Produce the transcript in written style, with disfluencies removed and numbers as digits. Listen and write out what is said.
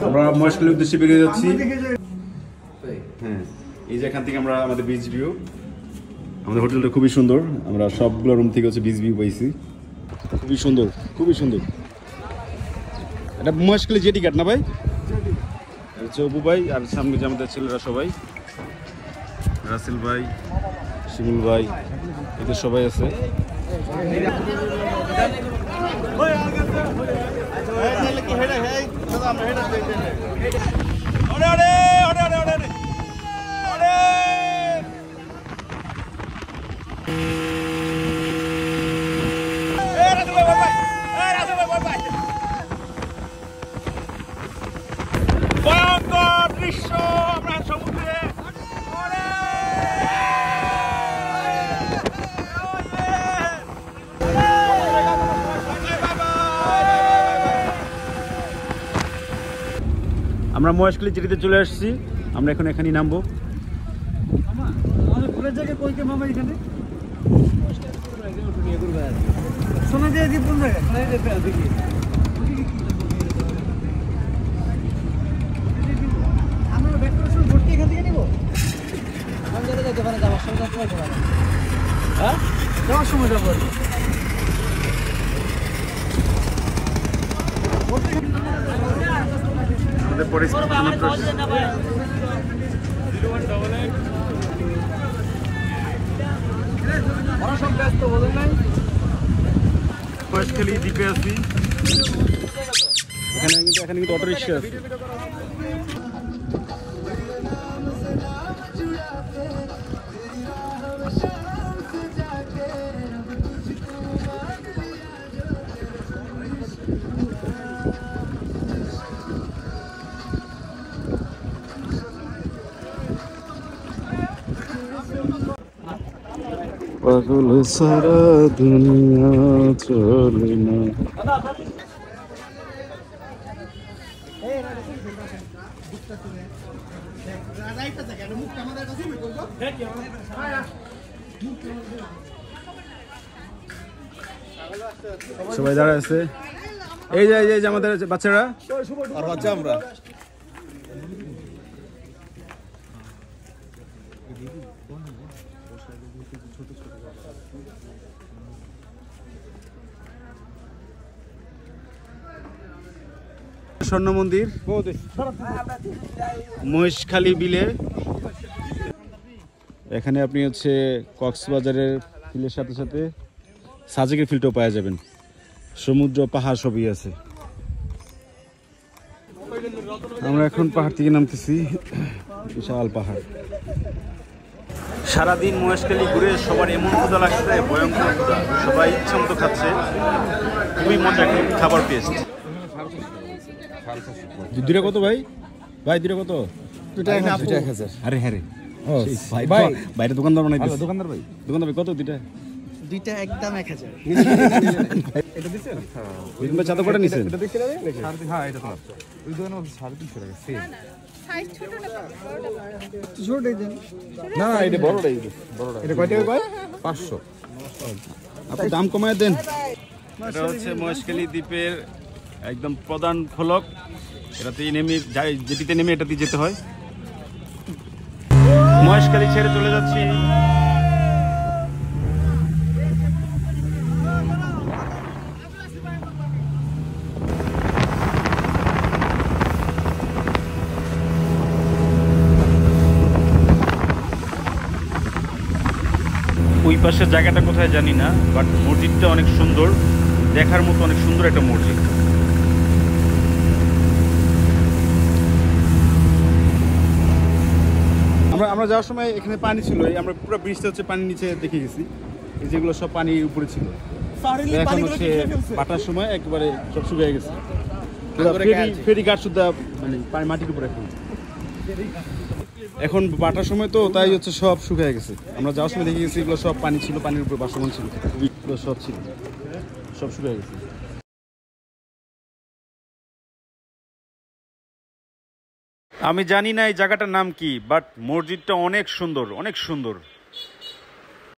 আমরা মহেশখালীর উদ্দেশ্যে বেরিয়ে যাচ্ছি। হ্যাঁ, এই যে এখান থেকে আমরা আমাদের বিচ ভিউ, আমাদের হোটেলটা খুবই সুন্দর। আমরা সবগুলো রুম থেকে হচ্ছে বিচ ভিউ পাইছি, খুবই সুন্দর, খুবই সুন্দর। এটা মহেশখালী জেটি ঘাট না ভাই? হচ্ছে অপু ভাই আর সামনে যে আমাদের ছেলেরা সবাই, রাসেল ভাই, শিমুল ভাই, এদের সবাই আছে। আমরা মহেশখালী জেটিতে চলে আসছি। আমরা এখন এখানেই নামবো। যাওয়ার সময় যাবো। মহেশখালী দ্বীপে আছি। এখানে কিন্তু অটো রিক্সা আছে। পাগল সারা দুনিয়া চলে না। সবাই দাঁড়ায় আছে। এই যে আমাদের বাচ্চারা আর বাচ্চা আমরা স্বর্ণ মন্দির মহেশখালী বিলে। এখানে আপনি হচ্ছে কক্সবাজারের ফিলের সাথে সাথে সাজেকের ফিলটাও পাওয়া যাবেন। সমুদ্র পাহাড় সবই আছে। আমরা এখন পাহাড় থেকে নামতেছি, বিশাল পাহাড়। সারাদিন মহেশখালী ঘুরে সবার এমন ক্ষুধা লাগছে, ভয়ঙ্কর ক্ষুধা। সবাই ইচ্ছা মতো খাচ্ছে, খুবই মজা খাবার টেস্ট। দুটা কত ভাই? ভাই দুটা কত? আরে হ্যাঁ রে, বাইরে দোকানদার বানাই। দোকানদার ভাই কত দুইটা? দুইটা একদম 1000। এটা দিছেন? হ্যাঁ, চাঁদা করে নিছেন? এটা দেখতে লাগে নাকি? হ্যাঁ, এটা তো ওই দোকানে 350 টাকা সেম। সাইজ ছোট না বড়? ছোটই দেন। না, এটা বড়টাই। এটা কয় টাকা কয়? 500। আপনি দাম কমায় দেন। এটা হচ্ছে মহেশখালী দ্বীপের একদম প্রধান ফলক। এটাতে নেমে যাই, যেটিতে নেমে এটাতে যেতে হয়। মহেশখালী ছেড়ে চলে যাচ্ছি। ওই পাশের জায়গাটা কোথায় জানি না, বাট মসজিদটা অনেক সুন্দর, দেখার মতো অনেক সুন্দর একটা মসজিদ। আমরা যাওয়ার সময় এখানে পানি ছিল, আমরা পুরো ব্রিজটা হচ্ছে পানির নিচে দেখে গেছি। এই যেগুলো সব পানির উপরে ছিল, এখন হচ্ছে বাটার সময় একেবারে সব শুকিয়ে গেছে। ফেরি ঘাট শুদ্ধ মানে মাটির উপরে এখন বাটার সময় তো, তাই হচ্ছে সব শুকিয়ে গেছে। আমরা যাওয়ার সময় দেখে গেছি এগুলো সব পানি ছিল, পানির উপরে বাসমান ছিল, সব ছিল, সব শুকিয়ে গেছে। আমি জানি না এই জায়গাটার নাম কি, বাট মসজিদটা অনেক সুন্দর, অনেক সুন্দর।